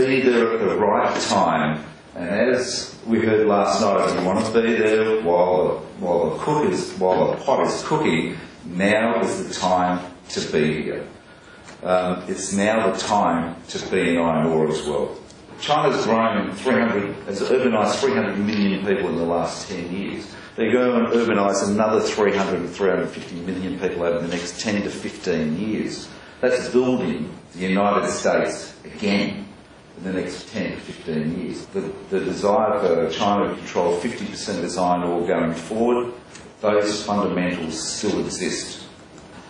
be there at the right time. And as we heard last night, you want to be there while the pot is cooking. Now is the time to be here. It's now the time to be in iron ore as well. China's grown has urbanised 300 million people in the last 10 years. They're going to urbanise another 300 to 350 million people over the next 10 to 15 years. That's building the United States again in the next 10 to 15 years. The desire for China to control 50% of its iron ore going forward, those fundamentals still exist.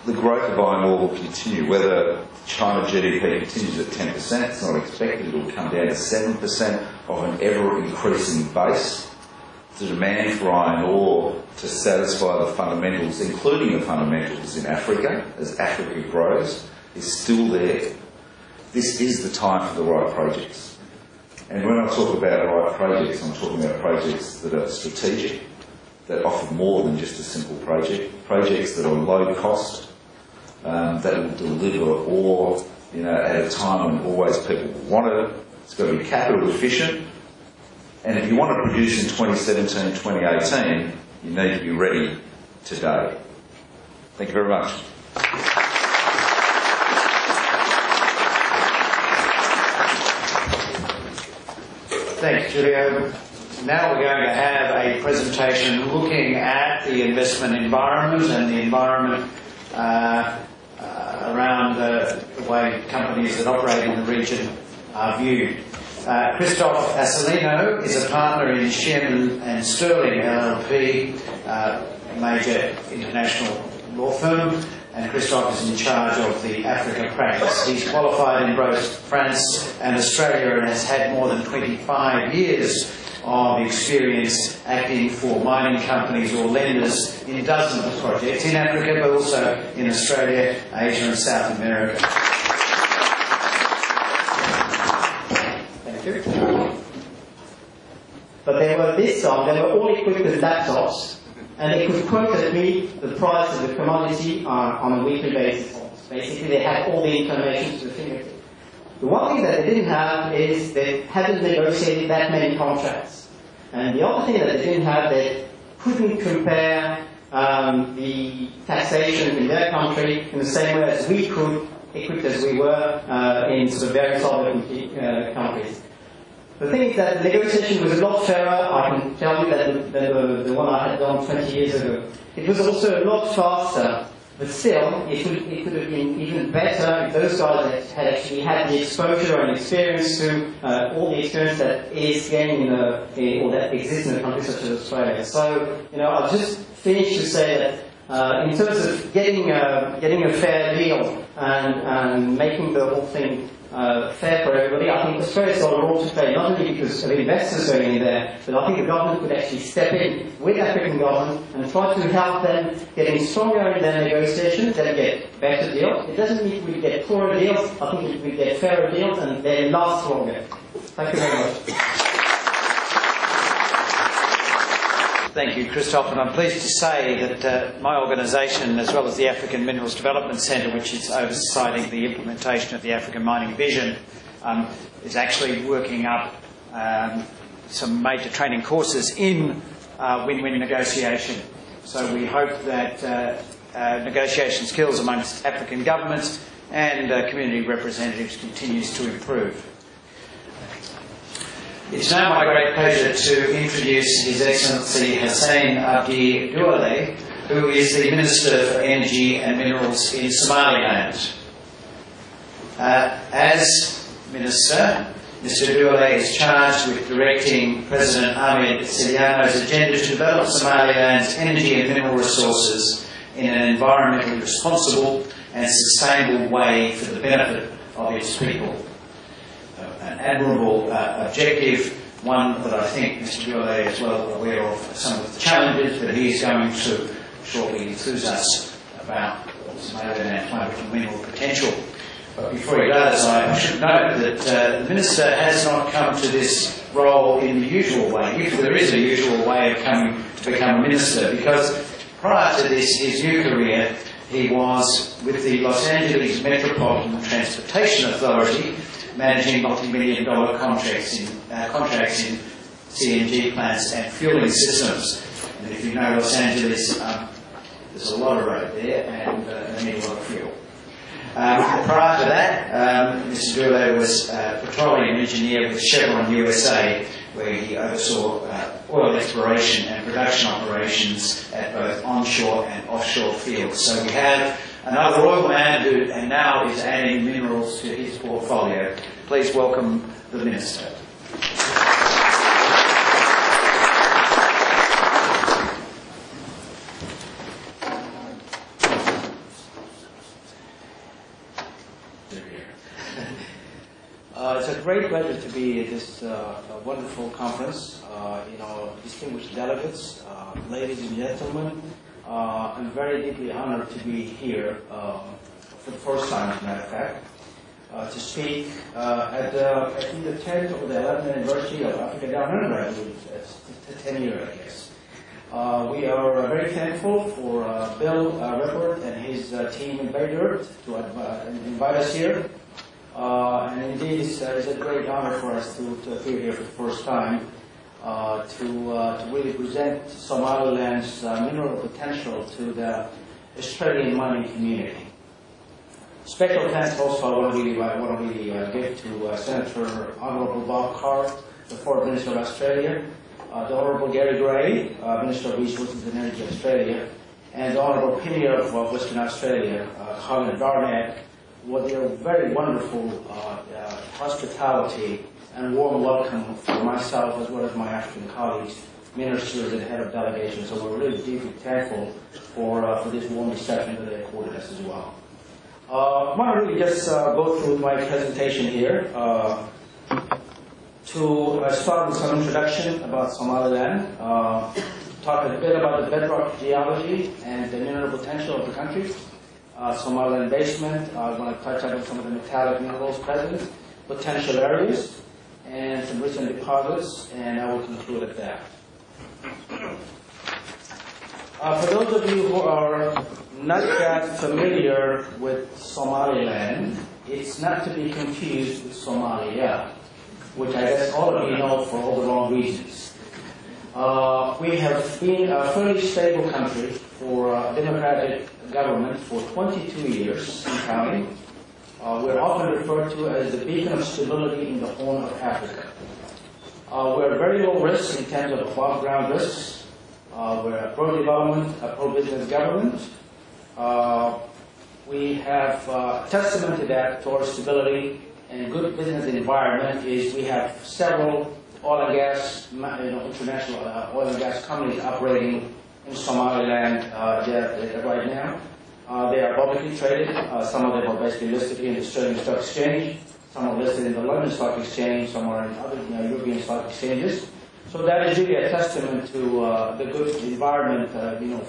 The growth of iron ore will continue. Whether China GDP continues at 10%, it's not expected. It will come down to 7% of an ever-increasing base. The demand for iron ore to satisfy the fundamentals, including the fundamentals in Africa, as Africa grows, is still there. This is the time for the right projects. And when I talk about right projects, I'm talking about projects that are strategic, that offer more than just a simple project, projects that are low cost, that will deliver ore at a time when always people want it. It's got to be capital efficient. And if you want to produce in 2017, 2018, you need to be ready today. Thank you very much. Thanks, Julio. Now we're going to have a presentation looking at the investment environment and the environment around the way companies that operate in the region are viewed. Christoph Assolino is a partner in Shearman and Sterling LLP, a major international law firm, and Christoph is in charge of the Africa practice. He's qualified in both France and Australia and has had more than 25 years of experience acting for mining companies or lenders in dozens of projects in Africa, but also in Australia, Asia and South America. But they were this time, they were all equipped with laptops, and they could quote at me the price of the commodity on a weekly basis. Basically, they had all the information to the fingertip. The one thing that they didn't have is they hadn't negotiated that many contracts. And the other thing that they didn't have, they couldn't compare the taxation in their country in the same way as we could, equipped as we were in sort of very solid countries. The thing is that the negotiation was a lot fairer, I can tell you, than the one I had done 20 years ago. It was also a lot faster, but still, it could have been even better if those guys had actually had the exposure and experience to all the experience that is gained or that exists in a country such as Australia. So, I'll just finish to say that in terms of getting a fair deal and making the whole thing fair for everybody, I think Australia's got a role to play, not only because of investors going in there, but I think the government could actually step in with African government and try to help them getting stronger in their negotiations, then get better deals. It doesn't mean we get poorer deals, I think we get fairer deals and they last longer. Thank you very much. Thank you, Christoph, and I'm pleased to say that my organisation, as well as the African Minerals Development Centre, which is oversighting the implementation of the African Mining Vision, is actually working up some major training courses in win-win negotiation. So we hope that negotiation skills amongst African governments and community representatives continues to improve. It's now my great pleasure to introduce His Excellency Hussein Abdi Dualeh, who is the Minister for Energy and Minerals in Somaliland. As Minister, Mr. Dualeh is charged with directing President Ahmed Siliano's agenda to develop Somaliland's energy and mineral resources in an environmentally responsible and sustainable way for the benefit of its people. An admirable objective, one that I think Mr. Dualeh is well aware of some of the challenges, but he is going to shortly enthuse us about Somaliland's wonderful mineral potential. But before he does, I should note that the Minister has not come to this role in the usual way, if there is a usual way of coming to become a Minister, because prior to this, his new career, he was with the Los Angeles Metropolitan Transportation Authority, managing multi-million-dollar contracts in CNG plants and fueling systems. And if you know Los Angeles, there's a lot of road there, and they need a lot of fuel. Prior to that, Mr. Dualeh was a petroleum engineer with Chevron USA, where he oversaw oil exploration and production operations at both onshore and offshore fields. So we have another oil man who and now is adding minerals to his portfolio. Please welcome the Minister. It's a great pleasure to be at this wonderful conference. Distinguished delegates, ladies and gentlemen, I'm very deeply honored to be here for the first time, as a matter of fact, to speak at the 10th or the 11th anniversary of Africa Downunder, I believe. It's 10 years, I guess. We are very thankful for Bill Rippert and his team in Beirut to invite us here. And indeed, it's a great honor for us to appear here for the first time to really present Somaliland's mineral potential to the Australian mining community. Special thanks also I want to really give to Senator Honourable Bob Carr, the former Minister of Australia, the Honourable Gary Gray, Minister of Resources and Energy of Australia, and the Honourable Premier of Western Australia, Colin Barnett, with their very wonderful hospitality and warm welcome for myself as well as my African colleagues, ministers and head of delegations. So we're really deeply thankful for this warm reception that they accorded us as well. I want to really just go through my presentation here to start with some introduction about Somaliland, talk a bit about the bedrock geology and the mineral potential of the country, Somaliland basement. I want to touch on some of the metallic minerals present, potential areas, and some recent deposits, and I will conclude at that. For those of you who are not that familiar with Somaliland, it's not to be confused with Somalia, which I guess all of you know for all the wrong reasons. We have been a fairly stable country for democratic government for 22 years in counting. We're often referred to as the beacon of stability in the Horn of Africa. We're very low risk in terms of above-ground risks. We're a pro-development, a pro-business government. We have testament to that, to our stability and good business environment, is we have several oil and gas, international oil and gas companies operating in Somaliland right now. They are publicly traded. Some of them are basically listed here in the Australian Stock Exchange. Some are listed in the London Stock Exchange. Some are in other European stock exchanges. So that is really a testament to the good environment,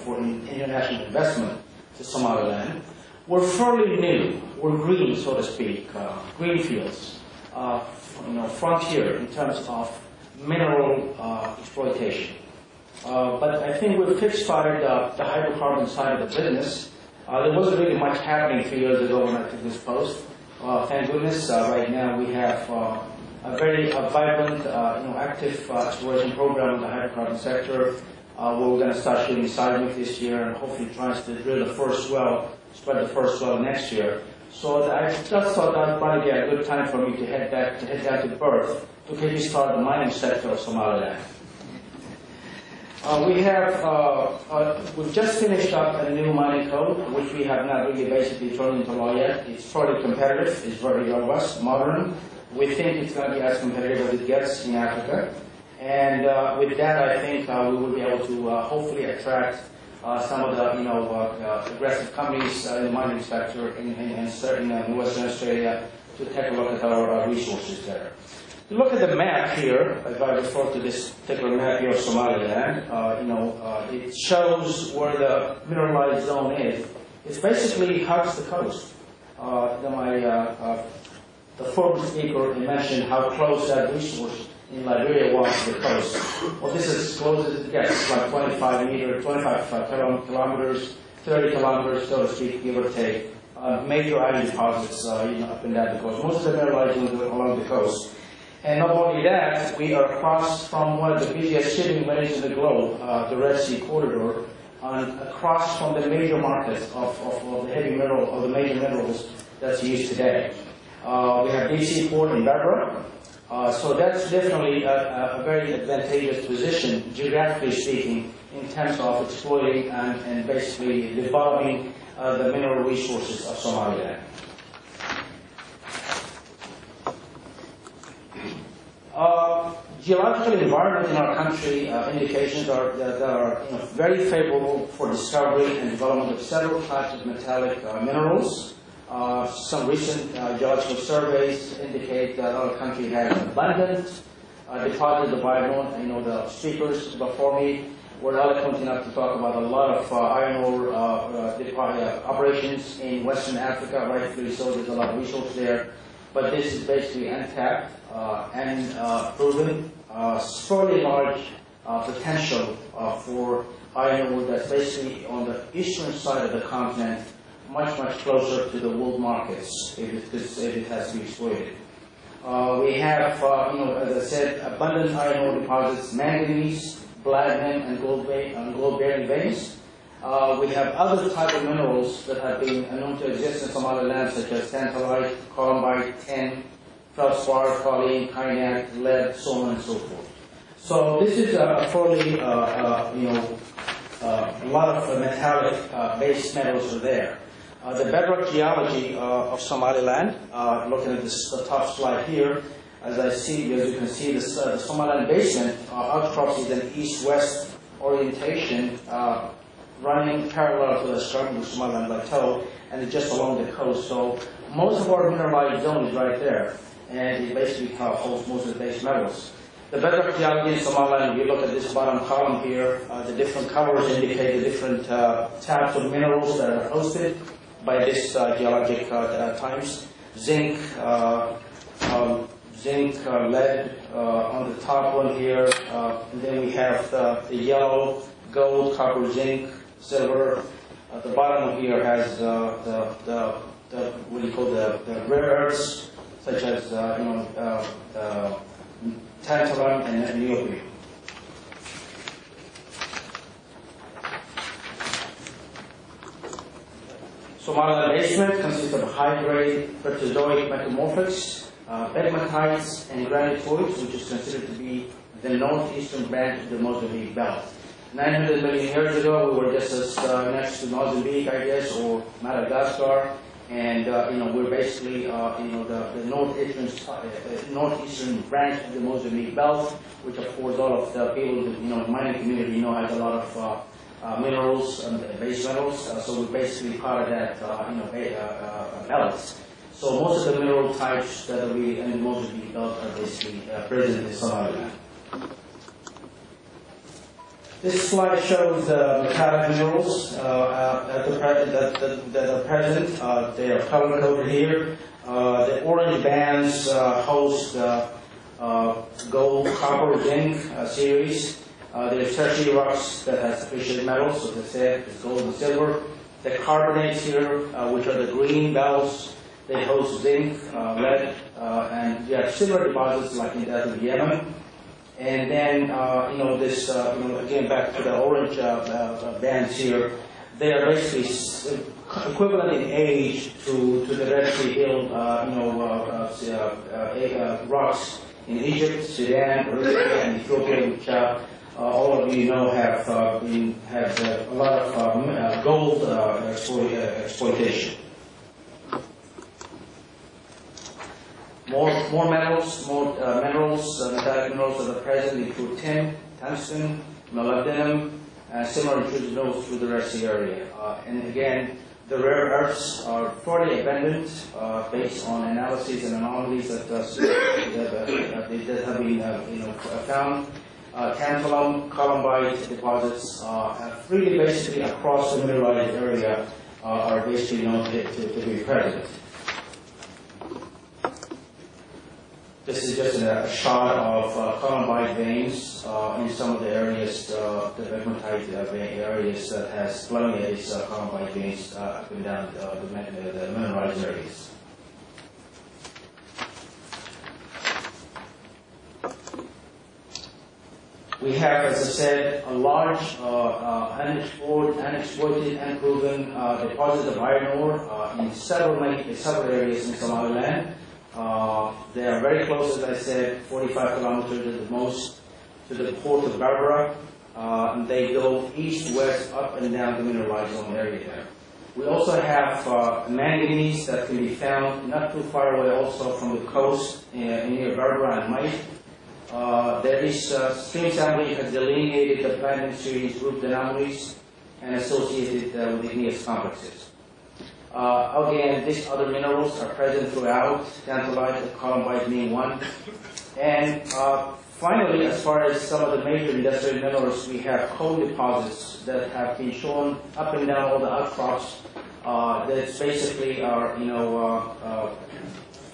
for international investment to Somaliland. We're fairly new. We're green, so to speak, green fields, frontier in terms of mineral exploitation. But I think we've kickstarted the hydrocarbon side of the business. There wasn't really much happening 3 years ago when I took this post. Thank goodness, right now we have a very vibrant, active exploration program in the hydrocarbon sector. Where we're going to start shooting seismic this year and hopefully trying to drill the first well, spread the first well next year. So I just thought that would probably be a good time for me to head down to Perth to maybe start the mining sector of Somaliland. We've just finished up a new mining code, which we have not really basically turned into law yet. It's fairly competitive, it's very robust, modern. We think it's going to be as competitive as it gets in Africa. And with that, I think we will be able to hopefully attract some of the aggressive companies in the mining sector in Western Australia to take a look at our resources there. To look at the map here, if I refer to this particular map here of Somaliland, it shows where the mineralized zone is. It's basically hugs the coast. The former speaker mentioned how close that resource in Liberia was to the coast. Well, this is as close as it gets, like 25 kilometers, 30 kilometers, so to speak, give or take, major iron deposits up and down the coast. Most of them are lying along the coast. And not only that, we are across from one of the busiest shipping lanes in the globe, the Red Sea corridor, across from the major markets of the heavy mineral, of the major minerals that's used today. We have DC port in Berbera, so that's definitely a very advantageous position, geographically speaking, in terms of exploiting and basically developing the mineral resources of Somaliland. Geological environment in our country indications are that are very favorable for discovery and development of several types of metallic minerals. Some recent geological surveys indicate that our country has abundant deposits of iron ore. The speakers before me were eloquent enough to talk about a lot of iron ore operations in Western Africa. Rightfully so, there's a lot of resource there. But this is basically untapped and proven. Fairly large potential for iron ore that's basically on the eastern side of the continent, much closer to the world markets if it has to be exploited. We have, as I said, abundant iron ore deposits, manganese, platinum, and gold-bearing veins. We have other type of minerals that have been known to exist in Somaliland, such as tantalite, columbite, tin, feldspar, kaolin, kyanite, lead, so on and so forth. So this is a fairly, a lot of metallic base metals are there. The bedrock geology of Somaliland, looking at the top slide here, as you can see, the Somaliland basement outcrops is an east-west orientation, running parallel to the Shirkii Somaliland plateau, and it's just along the coast. So most of our mineralized zone is right there, and it basically holds most of the base metals. The bedrock geology in Somaliland, if you look at this bottom column here, the different colors indicate the different types of minerals that are hosted by this geologic times. Zinc, lead on the top one here, and then we have the yellow, gold, copper, zinc, silver. The bottom here has what do you call the rare earths, such as tantalum and niobium. Somaliland basement consists of high-grade Proterozoic metamorphics, pegmatites, and granitoids, which is considered to be the northeastern branch of the Mozambique belt. 900 million years ago, we were just as next to Mozambique, I guess, or Madagascar, and we're basically the northeastern branch of the Mozambique belt, which of course all of the people, the mining community has a lot of minerals and base metals. So we're basically part of that belt. So most of the mineral types that are really in the Mozambique belt are basically present in Somaliland. This slide shows the metallic minerals that are present. They are colored over here. The orange bands host gold, copper, zinc series. There's tertiary rocks that has appreciated metals, so as I said, it's gold and silver. The carbonates here, which are the green belts, they host zinc, lead, and you have silver deposits like in that of Yemen. And then, this, again, back to the orange bands here, they are basically equivalent in age to the Red Sea Hill, rocks in Egypt, Sudan, Eritrea, and Ethiopia, which all of you know have a lot of gold exploitation. More metals, metallic minerals that are present include tin, tungsten, molybdenum, similar to those through the Red Sea area. And again, the rare earths are fairly abundant based on analyses and anomalies that have been found. Tantalum, columbite deposits freely basically across the mineralized area are basically known to be present. This is just a shot of columbite veins in some of the areas, the pegmatite areas that has plenty of these carbonate veins up and down the mineralized areas. We have, as I said, a large unexplored, unexploited, unproven deposit of iron ore in several areas in Somaliland. They are very close, as I said, 45 kilometers at the most to the port of Berbera, and they go east, west, up and down the mineralized zone area there. We also have manganese that can be found not too far away also from the coast near Berbera and Mite. There is stream sampling has delineated the platinum series group anomalies and associated with igneous complexes. Again, these other minerals are present throughout, tantalite and columbite being one. And finally, as far as some of the major industrial minerals, we have coal deposits that have been shown up and down all the outcrops that basically are,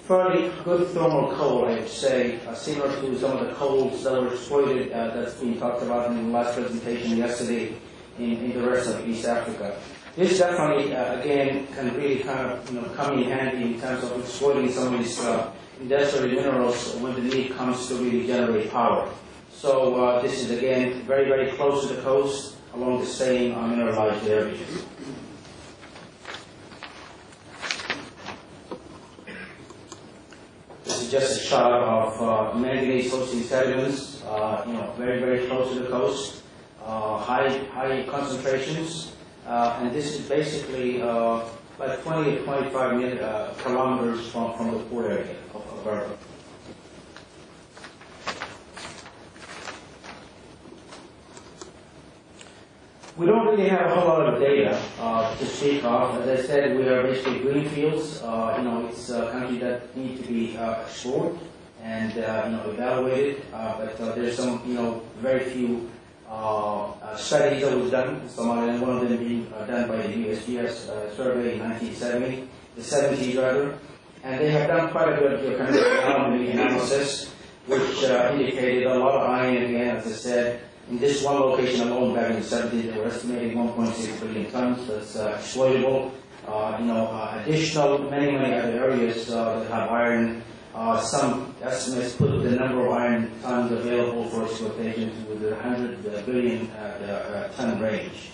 fairly good thermal coal, I would say, similar to some of the coals that were exploited that's been talked about in the last presentation yesterday in the rest of East Africa. This definitely, again, can really kind of come in handy in terms of exploiting some of these industrial minerals when the need comes to really generate power. So this is, again, very, very close to the coast along the same mineralized areas. This is just a shot of manganese hosting sediments, very, very close to the coast, high concentrations, and this is basically like 20 to 25 kilometers from the port area of Berbera. We don't really have a whole lot of data to speak of. As I said, we are basically greenfields. It's a country that needs to be explored and evaluated. But there's some very few studies that was done in Somaliland. One of them being done by the USGS survey in 1970, the 70s rather, and they have done quite a bit of geochemical anomaly analysis, which indicated a lot of iron. Again, as I said. In this one location alone, back in the 70s, they were estimating 1.6 billion tons. That's exploitable. Additional, many other areas that have iron. Some estimates put the number of iron tons available for exploitation to the 100 billion ton range.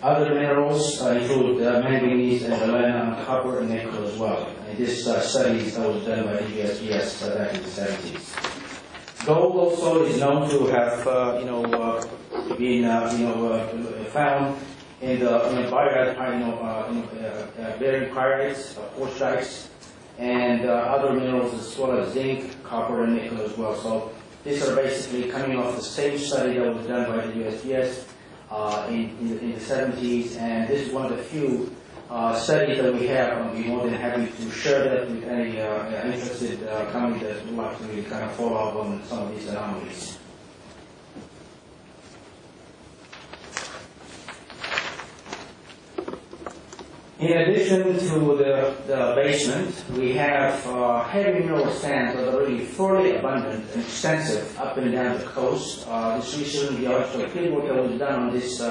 Other minerals include manganese and galena, and copper and nickel as well. And this study that was done by the USGS back in the 70s. Gold also is known to have, been, found in the barium pyrites, forsytes, and other minerals as well as zinc, copper, and nickel as well. So these are basically coming off the same study that was done by the USGS in the 70s, and this is one of the few studies that we have. I'll be more than happy to share that with any interested company that would like to really kind of follow up on some of these anomalies. In addition to the basement, we have heavy mineral sands that are really fairly abundant and extensive up and down the coast. This recent geological fieldwork that was done on this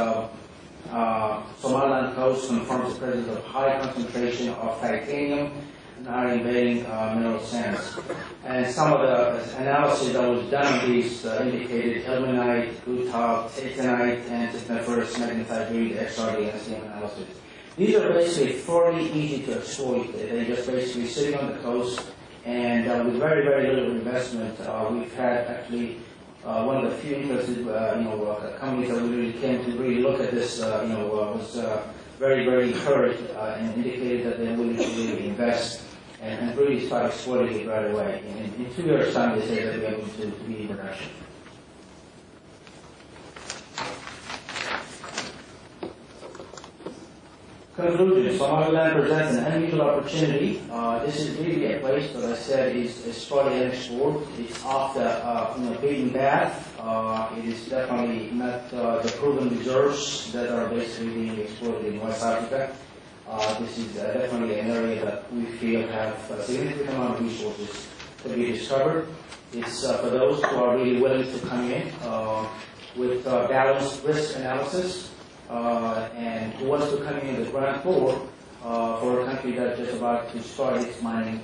Somaliland coast confirms the presence of high concentration of titanium and iron-bearing mineral sands. And some of the analysis that was done on these indicated ilmenite, rutile, titanite, and titaniferous magnetite due to XRD and SEM analysis. These are basically fairly easy to exploit. They're just basically sitting on the coast, and with very, very little investment, we've had actually one of the few interested, companies that we really came to really look at this, was very, very encouraged and indicated that they're willing to really invest and really start exploiting it right away. In 2 years' time, they say that we're able to be in production. Conclusion: Somaliland presents an unusual opportunity. This is really a place that I said is fairly unexplored. It's off the beaten path. It is definitely not the proven reserves that are basically being exploited in West Africa. This is definitely an area that we feel have a significant amount of resources to be discovered. It's for those who are really willing to come in with balanced risk analysis and who wants to come in the ground floor for a country that's just about to start its mining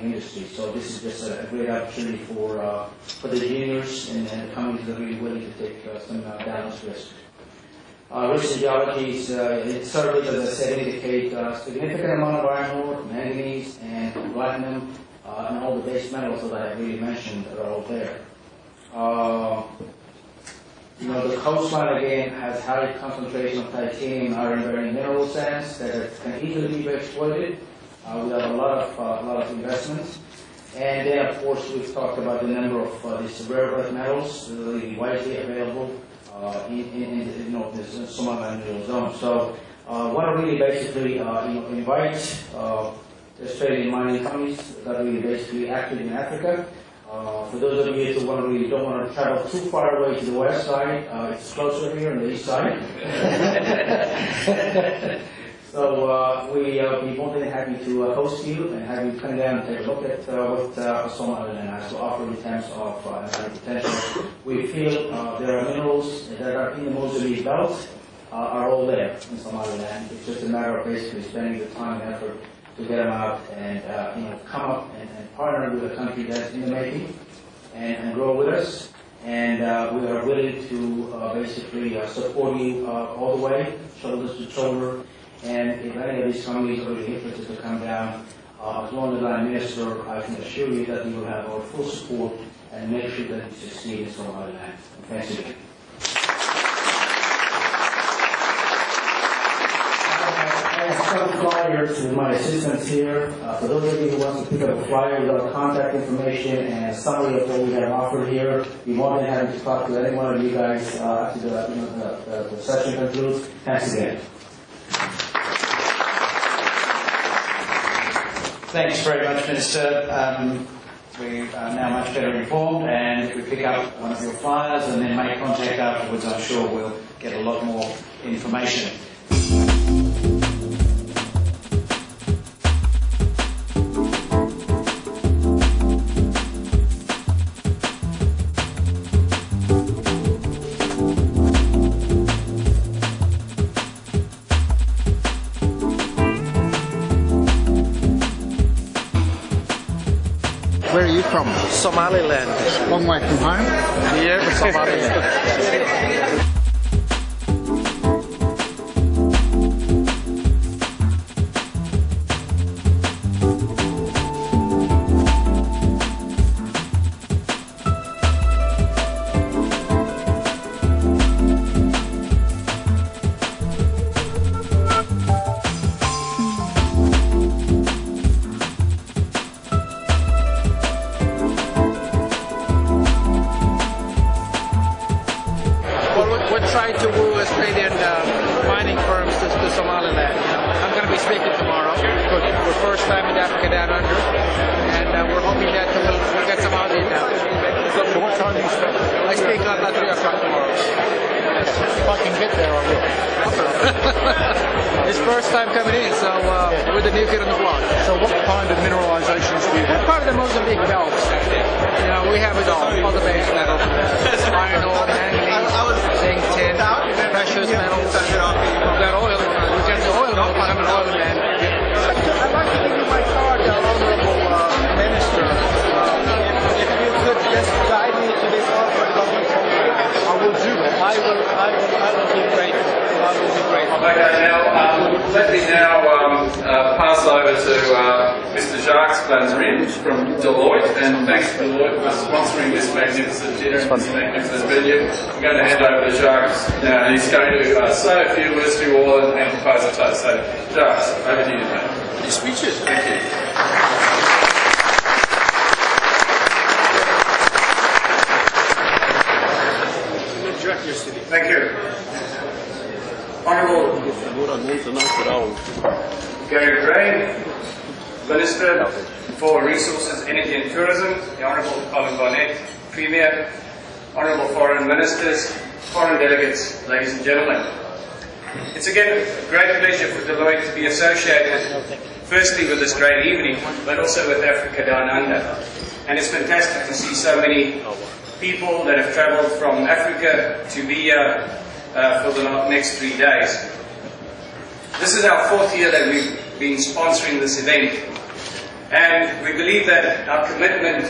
industry. So this is just a great opportunity for the juniors and the companies that are really willing to take some balanced risk. Risk geology surveys, as I said, indicate a significant amount of iron ore, manganese, and platinum, and all the base metals that I really mentioned are all there. The coastline again has high concentration of titanium and iron-bearing mineral sands that can easily be exploited. We have a lot of investments, and then of course we've talked about the number of these rare earth metals really widely available in the Somaliland mineral zone. So I want to really basically invite the Australian mining companies that are really basically active in Africa. For those of you who don't want to travel too far away to the west side, it's closer here on the east side. So we'll be more than happy to host you and have you come down and take a look at what Somaliland has to offer in terms of potential. We feel there are minerals that are in the Mozambique belt are all there in Somaliland. It's just a matter of basically spending the time and effort to get them out and come up and partner with a country that's in the making and grow with us. And we are willing to basically support you all the way, shoulder to shoulder. And if any of these companies are really interested to come down, as long as I'm minister, I can assure you that we will have our full support and make sure that we succeed in Somaliland. Thanks again. I have some flyers with my assistants here. For those of you who want to pick up a flyer with our contact information and a summary of what we have offered here, be more than happy to talk to any one of you guys after the session concludes. Thanks again. Thanks very much, Minister. We are now much better informed, and if we pick up one of your flyers and then make contact afterwards, I'm sure we'll get a lot more information. Where are you from? Somaliland. Long way from home? Yeah, Somaliland. Trying to woo Australian mining firms to Somaliland. I'm going to be speaking tomorrow for first time in Africa Down Under, and we're hoping that we'll get some Aussie down. So what time do you speak? I speak at 3 o'clock tomorrow. If I can get there, I will. It's first time coming in, so we're the new kid on the block. So what kind of mineralizations do you have? Part of the Mozambique belt. We have it all the base metals, iron ore, manganese, zinc, tin, precious metals. We've got oil. We've got the oil. I'm an oil man. I'd like to give you my card, Honorable Minister. If you could just guide me to this offer government program. I will do that. I will be grateful. I will be grateful. Okay, now let me now pass over to Mr. Jacques Blanzerin from Deloitte, and thanks to Deloitte for sponsoring this magnificent dinner and this magnificent venue. I'm going to hand over to Jacques now, and he's going to say a few words to you all and propose a toast. So, Jacques, over to you, mate. Your speeches. Thank you. Thank you. Honourable Gary Gray, Minister for Resources, Energy and Tourism, the Honourable Colin Barnett, Premier, Honourable Foreign Ministers, foreign delegates, ladies and gentlemen. It's again a great pleasure for Deloitte to be associated firstly with this great evening, but also with Africa Down Under. and it's fantastic to see so many people that have travelled from Africa to be here for the next 3 days. This is our 4th year that we've been sponsoring this event, and we believe that our commitment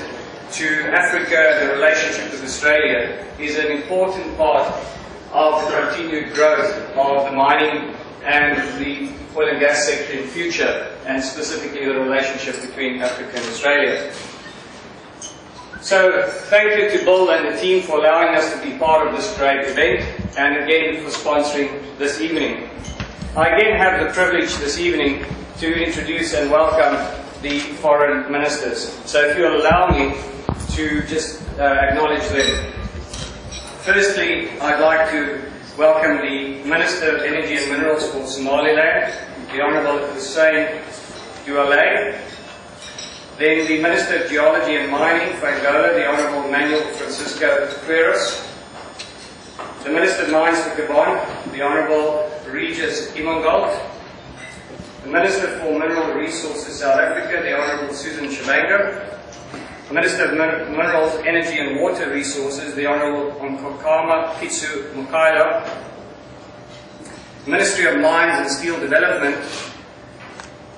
to Africa, the relationship with Australia, is an important part of the continued growth of the mining and the oil and gas sector in future, and specifically the relationship between Africa and Australia. So thank you to Bill and the team for allowing us to be part of this great event, and again for sponsoring this evening. I again have the privilege this evening to introduce and welcome the foreign ministers. So if you'll allow me to just acknowledge them. Firstly, I'd like to welcome the Minister of Energy and Minerals for Somaliland, the Honourable Hussein Abdi Dualeh. Then the Minister of Geology and Mining for Angola, the Honourable Manuel Francisco Quiros. The Minister of Mines for Gabon, the Honourable Regis Imangold. The Minister for Mineral Resources South Africa, the Honourable Susan Shabango. The Minister of Minerals, Energy and Water Resources, the Honourable Nkokama Kitsu Mukaila. Ministry of Mines and Steel Development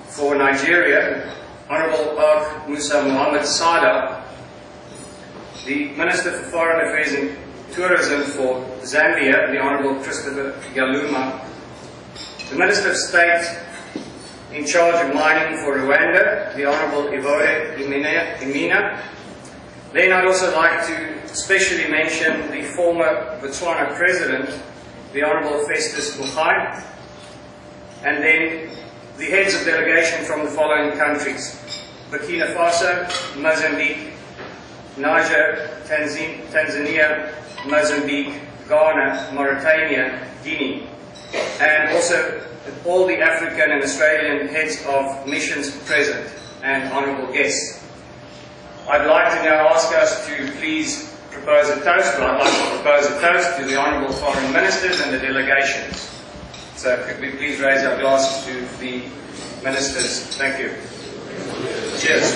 for Nigeria, Honourable Og Musa Muhammad Sada. The Minister for Foreign Affairs and Tourism for Zambia, the Honourable Christopher Galuma. The Minister of State in charge of mining for Rwanda, the Honourable Ivore Imina. Then I'd also like to especially mention the former Botswana President, the Honourable Festus Mogae, and then the heads of delegation from the following countries: Burkina Faso, Mozambique, Niger, Tanzania, Mozambique, Ghana, Mauritania, Guinea, and also all the African and Australian heads of missions present and honourable guests. I'd like to now ask us to please propose a toast, but I'd like to propose a toast to the Honourable Foreign Ministers and the delegations. So could we please raise our glasses to the Ministers? Thank you. Cheers.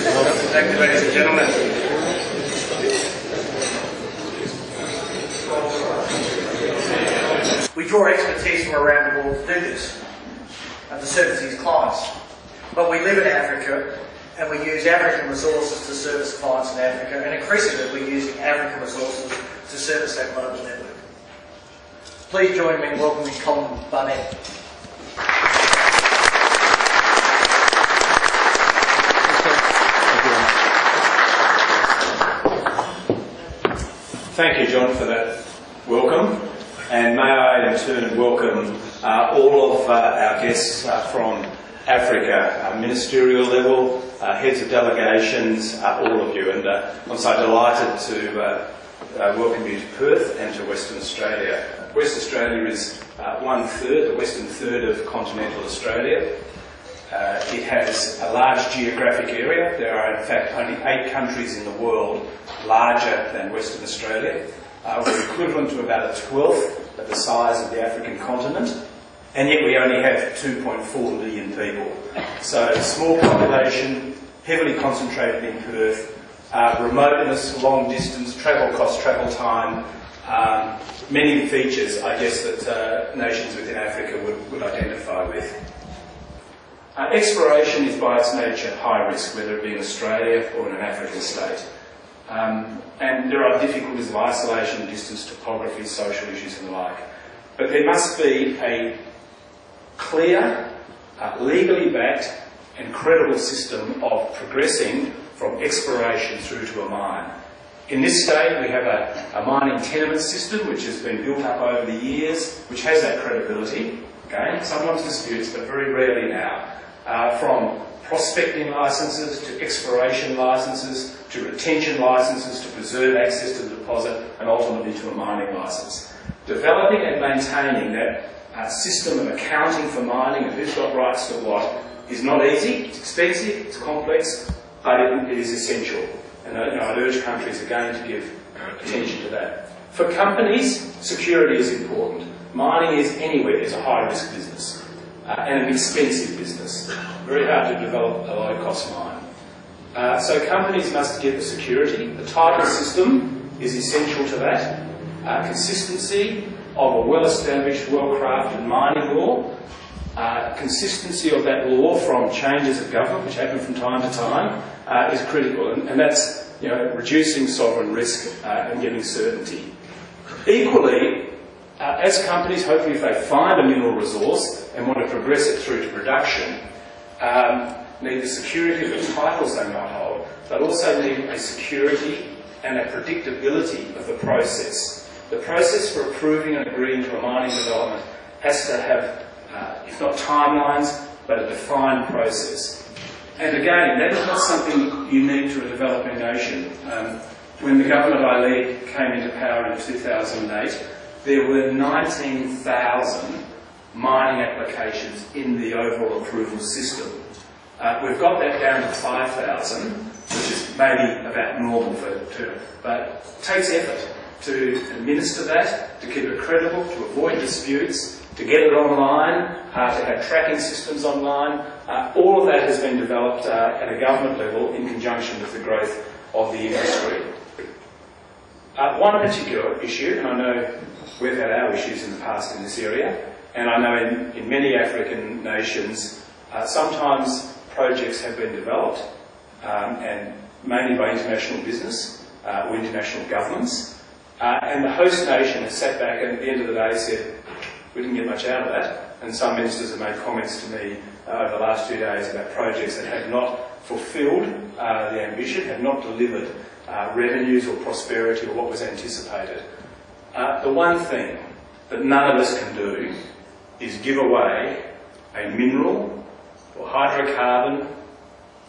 Thank you, ladies and gentlemen. We draw expertise from around the world to do this and to service these clients. But we live in Africa and we use African resources to service clients in Africa, and increasingly we're using African resources to service that global network. Please join me in welcoming Colin Barnett. Thank you, John, for that welcome. And may I in turn welcome all of our guests from Africa, ministerial level, heads of delegations, all of you. And I'm so delighted to welcome you to Perth and to Western Australia. West Australia is 1/3, the western third of continental Australia. It has a large geographic area. There are in fact only 8 countries in the world larger than Western Australia. We're equivalent to about 1/12 of the size of the African continent, and yet we only have 2.4 million people. So a small population, heavily concentrated in Perth, remoteness, long distance, travel cost, travel time, many features, I guess, that nations within Africa would identify with. Exploration is by its nature high risk, whether it be in Australia or in an African state. And there are difficulties of isolation, distance, topography, social issues and the like. But there must be a clear, legally backed and credible system of progressing from exploration through to a mine. In this state we have a mining tenement system which has been built up over the years, which has that credibility, again, sometimes disputes, but very rarely now. From prospecting licences to exploration licences to retention licences to preserve access to the deposit and ultimately to a mining licence. Developing and maintaining that system of accounting for mining and who's got rights to what is not easy, it's expensive, it's complex, but it is essential. And I'd urge countries again to give attention to that. For companies, security is important. Mining is anywhere there's a high risk business and an expensive business. Very hard to develop a low cost mine. So companies must get the security. The title system is essential to that. Consistency of a well-established, well-crafted mining law. Consistency of that law from changes of government, which happen from time to time, is critical. And that's, reducing sovereign risk and getting certainty. Equally, as companies, hopefully if they find a mineral resource and want to progress it through to production, need the security of the titles they might hold, but also need a security and a predictability of the process. The process for approving and agreeing to a mining development has to have, if not timelines, but a defined process. And again, that is not something unique to a developing nation. When the government I lead came into power in 2008, there were 19,000 mining applications in the overall approval system. We've got that down to 5,000, which is maybe about normal but it takes effort to administer that, to keep it credible, to avoid disputes, to get it online, to have tracking systems online. All of that has been developed at a government level in conjunction with the growth of the industry. One particular issue, and I know we've had our issues in the past in this area, and I know in many African nations, sometimes projects have been developed, and mainly by international business or international governments, and the host nation has sat back and at the end of the day said, we didn't get much out of that. And some ministers have made comments to me over the last 2 days about projects that have not fulfilled the ambition, have not delivered revenues or prosperity or what was anticipated. The one thing that none of us can do is give away a mineral or hydrocarbon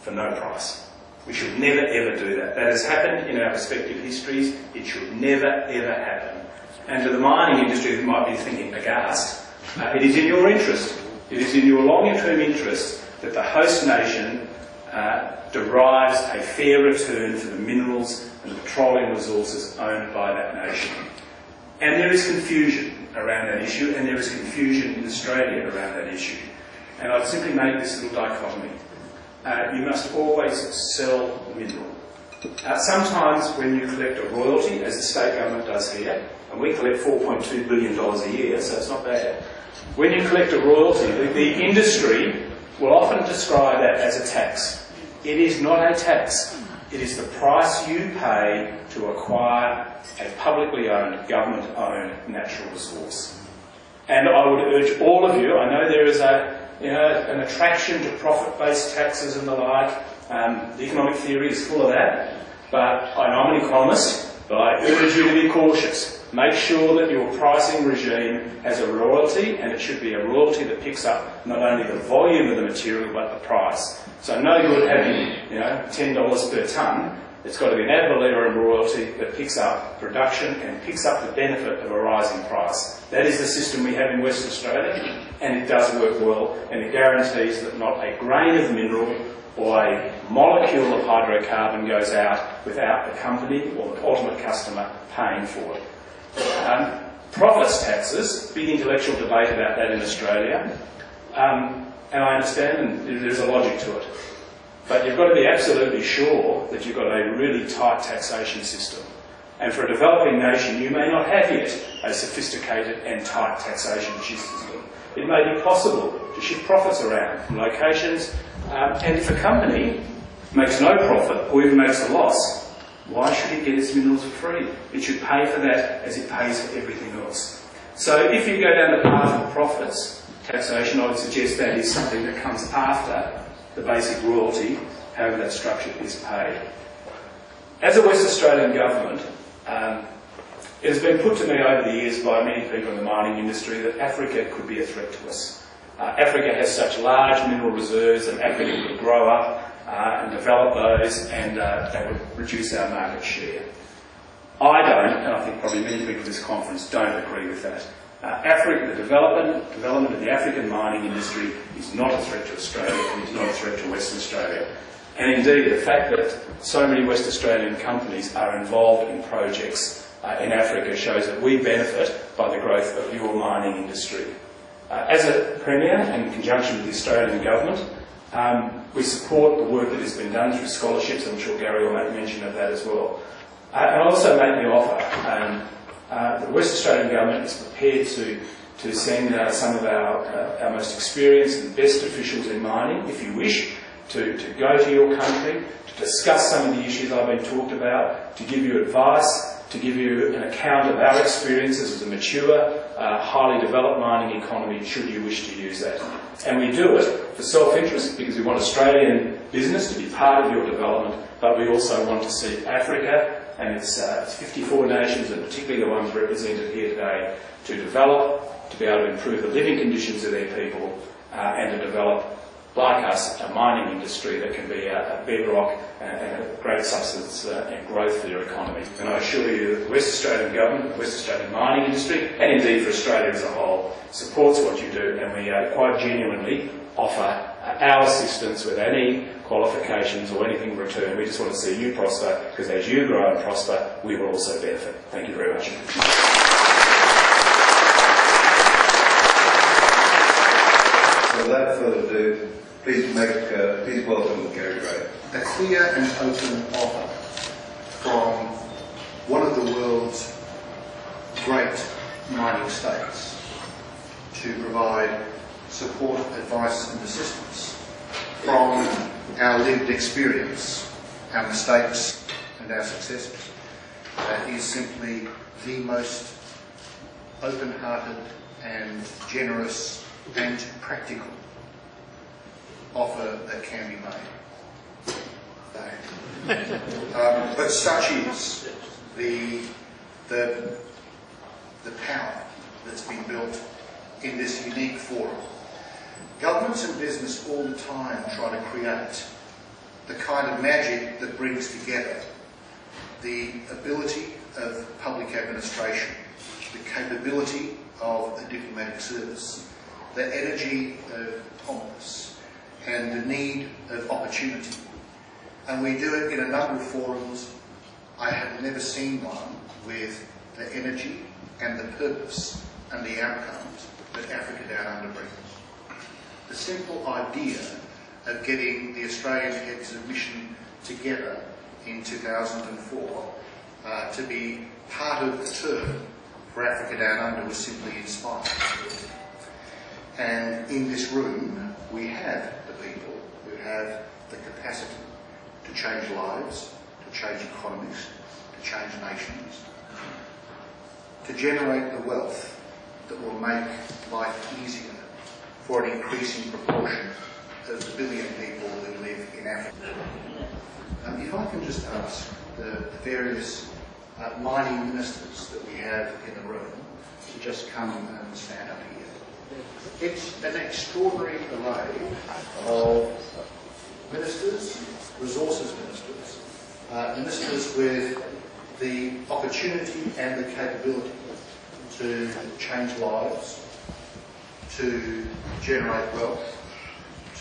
for no price. We should never ever do that. That has happened in our respective histories. It should never ever happen. And to the mining industry that might be thinking aghast, it is in your interest, it is in your longer-term interest that the host nation derives a fair return for the minerals and the petroleum resources owned by that nation. And there is confusion around that issue, and there is confusion in Australia around that issue. And I'd simply make this little dichotomy. You must always sell the mineral. Sometimes when you collect a royalty, as the state government does here, and we collect $4.2 billion a year, so it's not bad. When you collect a royalty, the industry will often describe that as a tax. It is not a tax. It is the price you pay to acquire a publicly owned, government-owned natural resource. And I would urge all of you, I know there is an attraction to profit-based taxes and the like. The economic theory is full of that. But I'm an economist, but I urge you to be cautious. Make sure that your pricing regime has a royalty, and it should be a royalty that picks up not only the volume of the material, but the price. So no good having, $10 per tonne. It's got to be an ad valorem royalty that picks up production and picks up the benefit of a rising price. That is the system we have in Western Australia, and it does work well, and it guarantees that not a grain of mineral or a molecule of hydrocarbon goes out without the company or the ultimate customer paying for it. Profits taxes, big intellectual debate about that in Australia, and I understand, and there's a logic to it. But you've got to be absolutely sure that you've got a really tight taxation system. And for a developing nation, you may not have yet a sophisticated and tight taxation system. It may be possible to shift profits around from locations, and if a company makes no profit or even makes a loss, why should it get its minerals for free? It should pay for that as it pays for everything else. So if you go down the path of profits taxation, I would suggest that is something that comes after the basic royalty, however that structure is paid. As a West Australian government, it has been put to me over the years by many people in the mining industry that Africa could be a threat to us. Africa has such large mineral reserves, and Africa could grow up and develop those, and they would reduce our market share. I don't, and I think probably many people at this conference don't agree with that. The development of the African mining industry is not a threat to Australia, and it's not a threat to Western Australia. And indeed, the fact that so many West Australian companies are involved in projects in Africa shows that we benefit by the growth of your mining industry. As a Premier, and in conjunction with the Australian Government, We support the work that has been done through scholarships, and I'm sure Gary will make mention of that as well. And also make the offer. The West Australian Government is prepared to send some of our most experienced and best officials in mining, if you wish, to go to your country, to discuss some of the issues I've been talked about, to give you advice, to give you an account of our experiences as a mature, highly developed mining economy, should you wish to use that. And we do it for self-interest, because we want Australian business to be part of your development, but we also want to see Africa and its 54 nations, and particularly the ones represented here today, to develop, to be able to improve the living conditions of their people, and to develop, like us, a mining industry that can be a bedrock and a great substance and growth for their economy. And I assure you that the West Australian Government, the West Australian mining industry, and indeed for Australia as a whole, supports what you do, and we quite genuinely offer our assistance with any qualifications or anything in return. We just want to see you prosper, because as you grow and prosper, we will also benefit. Thank you very much. Without further ado, please welcome Gary Gray. A clear and open offer from one of the world's great mining states to provide support, advice and assistance from our lived experience, our mistakes and our successes. That is simply the most open-hearted and generous and practical offer that can be made. But such is the power that's been built in this unique forum. Governments and business all the time try to create the kind of magic that brings together the ability of public administration, the capability of the diplomatic service, the energy of commerce, and the need of opportunity. And we do it in a number of forums. I have never seen one with the energy and the purpose and the outcomes that Africa Down Under brings. The simple idea of getting the Australian heads of mission together in 2004 to be part of the term for Africa Down Under was simply inspiring. And in this room, we have the people who have the capacity to change lives, to change economies, to change nations, to generate the wealth that will make life easier for an increasing proportion of the billion people who live in Africa. If I can just ask the various mining ministers that we have in the room to just come and stand up here. It's an extraordinary array of ministers, resources ministers, ministers with the opportunity and the capability to change lives, to generate wealth,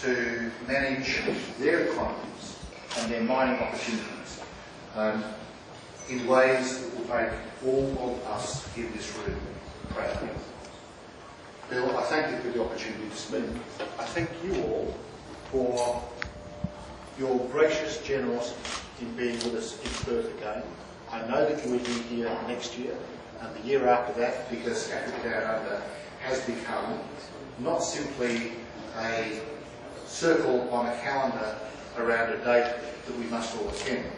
to manage their economies and their mining opportunities in ways that will make all of us in this room proud. Bill, I thank you for the opportunity to speak. I thank you all for your gracious generosity in being with us in Perth again. I know that you will be here next year and the year after that, because Africa Down Under has become not simply a circle on a calendar around a date that we must all attend,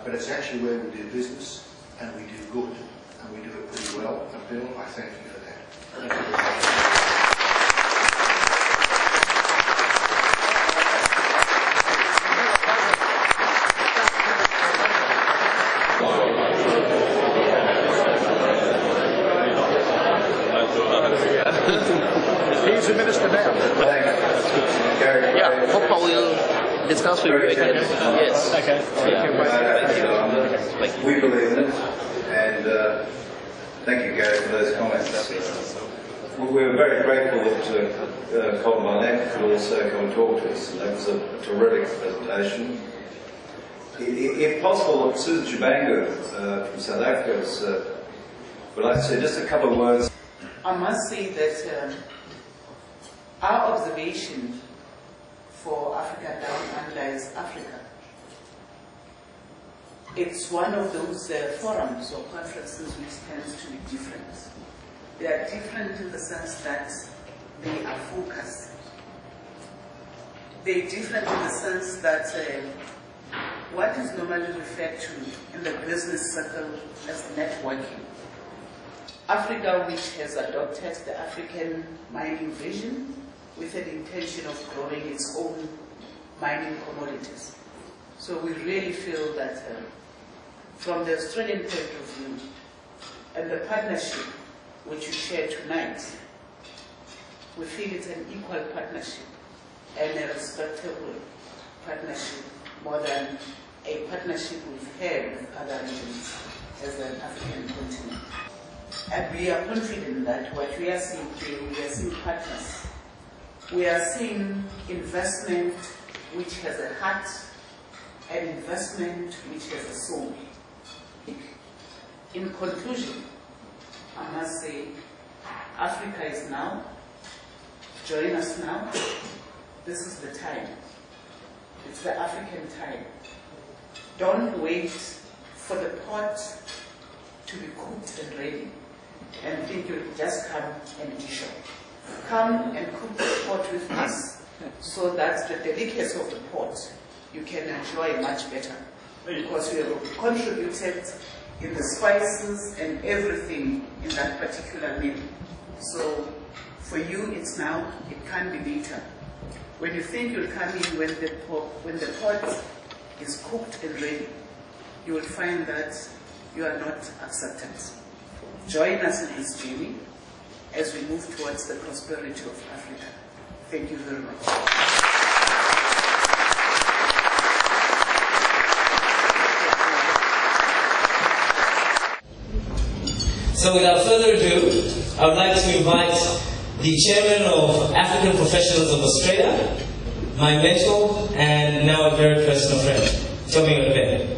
but it's actually where we do business and we do good, and we do it pretty well. And Bill, I thank you for that. Thank you very much. He's the minister now. Yeah, hopefully we'll discuss with you again. Yes. Okay. We believe in it, and thank you, Gary, for those comments. We were very grateful to Colin Barnett could also come and talk to us, and that was a terrific presentation. If possible, Susan Chibanga from South Africa would like to say just a couple of words. I must say that our observation for Africa Downunder is Africa. It's one of those forums or conferences which tends to be different. They are different in the sense that they are focused. They're different in the sense that what is normally referred to in the business circle as networking. Africa, which has adopted the African mining vision with an intention of growing its own mining commodities. So we really feel that from the Australian point of view and the partnership which we share tonight, we feel it's an equal partnership and a respectable partnership more than a partnership we've had with other regions as an African continent. And we are confident that what we are seeing today, we are seeing partners. We are seeing investment which has a heart and investment which has a soul. In conclusion, I must say, Africa is now. Join us now. This is the time. It's the African time. Don't wait for the pot to be cooked and ready and think you'll just come and dish up. Come and cook the pot with us so that the delicacy of the pot you can enjoy much better, because we have contributed in the spices and everything in that particular meal. So for you it's now, it can't be later. When you think you'll come in when the pot is cooked and ready, you will find that you are not accepted. Join us in this journey as we move towards the prosperity of Africa. Thank you very much. So without further ado, I would like to invite the Chairman of African Professionals of Australia, my mentor and now a very personal friend, Tommy Olebe.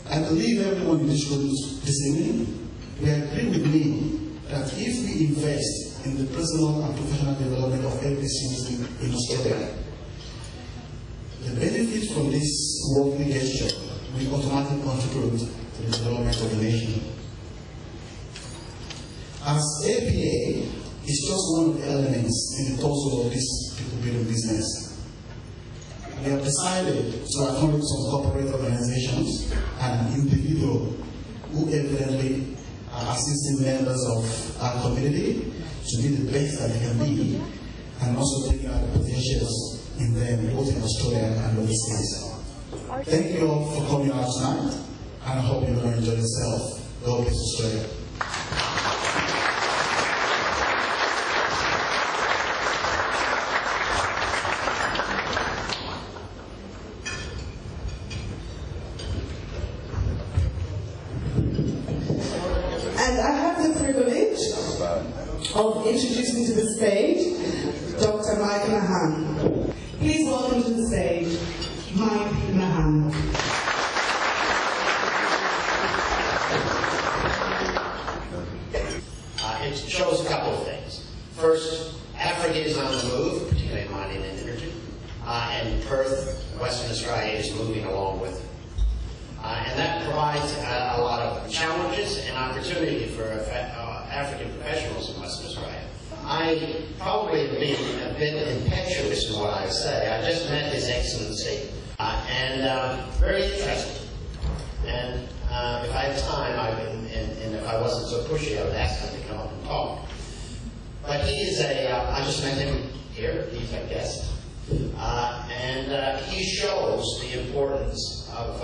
I believe everyone in this room this evening will agree with me that if we invest in the personal and professional development of every citizen in Australia, the benefits from this worldly gesture will automatically contribute to the development of the nation. As APA is just one of the elements in the torso of this people-building business, we have decided to acknowledge some corporate organizations and individuals who evidently are assisting members of our community to be the best that they can be, and also taking out the potentials in them, both in Australia and overseas. Thank you all for coming out tonight, and I hope you're going to enjoy yourself. God bless Australia. Of introducing to the stage Dr. Mike Mahan. Please welcome to the stage Mike Mahan. It shows a couple of things. First, Africa is on the move, particularly mining and energy, and Perth, Western Australia, is moving along with it. And that provides a lot of challenges and opportunity for African professionals in Western Australia. I probably have been a bit impetuous in what I say. I just met His Excellency, and very interesting. And if I had time, and if I wasn't so pushy, I would ask him to come up and talk. But he is I just met him here, he's a guest. And he shows the importance of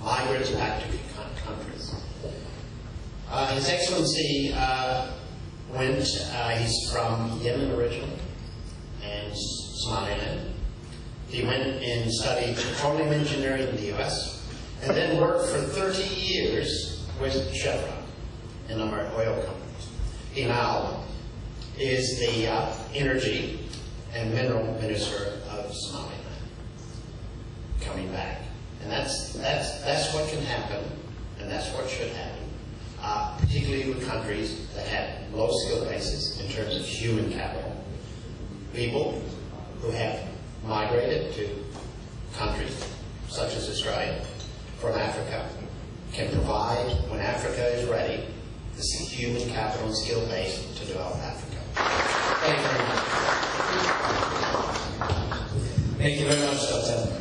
migrants back to countries. His Excellency went, he's from Yemen originally, and Somaliland. He went and studied petroleum engineering in the US, and then worked for 30 years with Chevron and other oil companies. He now is the Energy and Mineral Minister of Somaliland, coming back. And that's what can happen, and that's what should happen, particularly with countries that have low skill bases in terms of human capital. People who have migrated to countries such as Australia from Africa can provide, when Africa is ready, the human capital and skill base to develop Africa. Thank you very much. Thank you very much, Doctor.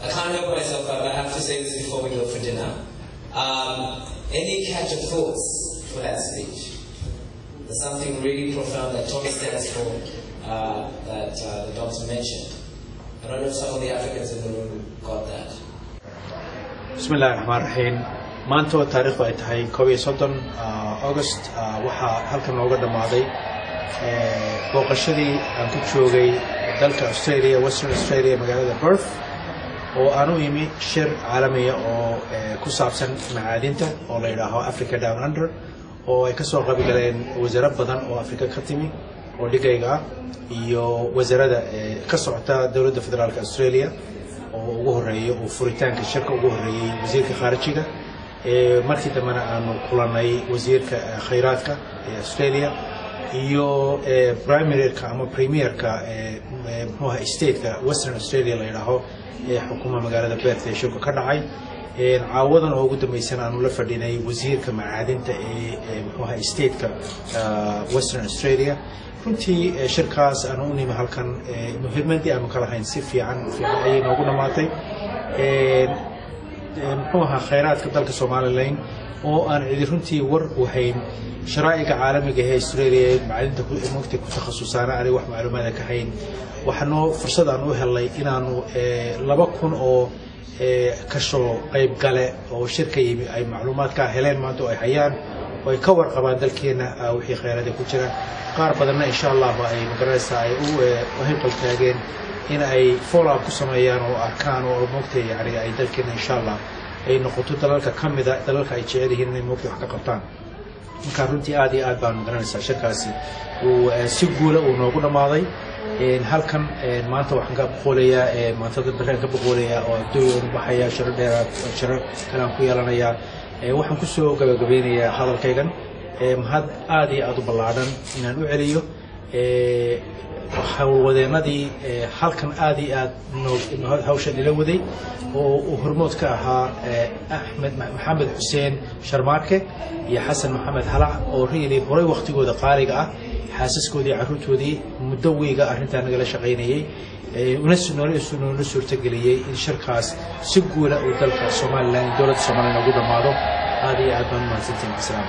I can't help myself, but I have to say this before we go for dinner. Any catch of thoughts for that speech? There's something really profound that Tommy stands for that the doctor mentioned. I don't know if some of the Africans in the room got that. Bismillah ar-Rahman ar-Rahim. Maanta oo taariikhdu ay tahay 31 August waxaa halkan nooga dhamaaday booqashadii aan ku joogay dalka Australia, Western Australia, magaalada Perth, oo aan u imi shir caalami ah oo ku saabsan macaadinta oo la yiraahdo Africa Downunder, oo ay ka soo qayb galeen wasiiro badan oo Afrika ka timi oo dhigayaa iyo wasiirada ka socota dawladda federaalka Australia oo ugu horeeyay oo furitaanka shirka ugu horeeyay wasiirka khaarijiga markii dambana aanu kulanay wasiirka khayraadka ee Australia iyo primaryka ama premierka muxuu stateka Western Australia la yiraahdo xukuumadda magaalada Perth ee shirka ka dhacay caawadan oo ugu dambeysay aanu la fadhinay wasiirka macaadinta ee muxuu stateka Western Australia. runtii shirkaas aanu u nimi halkan muhiimadii aanu kala hayn si fiican ayay noogu dhamaatay muxuu ahaa khayraadka dalka Somaliland oo aan cidi runtii war u hayn sharaa'iga caalamiga ee Australia macaadinta ku imugtay ku takhasusana aan wax macluumaad ka hayn waxaanu fursad aan u helay inaanu 2,000 oo ka soo qayb gale oo shirka yimi ay macluumaad ka heleen maanta ay hayaan oo ay ka warqabaan dalkeena wixii khayraad ku jira qaar badanna insha Allah ay magaraysa ay u hayqal taageen in ay follow up ku sameeyaan oo arkaan oo moogtay yani ay dalkeena insha Allah ay noqoto dalalka kamida dalalka ay jecel yihiin inay moogtay wax ka qabtaan. marka runtii aad iyo aad baan magaraysa shirkaasi uu si guul ah noogu dhamaaday halkan maanta waxaan ka boqoleeyaa maanta dadka ka boqoleeyaa oo Duugan waxaya shir dheeraad shir kala ku yeelanaya waxaan ku soo gabagabeynayaa hadalkaygan mahad aad iyo aad u ballaaran inaan u celiyo hawlwadeenadii halkan aad iyo aad hawsha ila waday oo hormood ka ahaa Maxamed Hussein Sharmaarke iyo Xasan Maxamed Halac oo really horay waqtigooda qaaliga ah xaasaskoodii caruurtoodii muddo weeyga arrintan naga la shaqeynayay una suurtageliyay in shirkaas si guul ah oo dalka Somaliland dowladda Somaliland ugu dhamaado aad iyo aad baan mahadsantahay.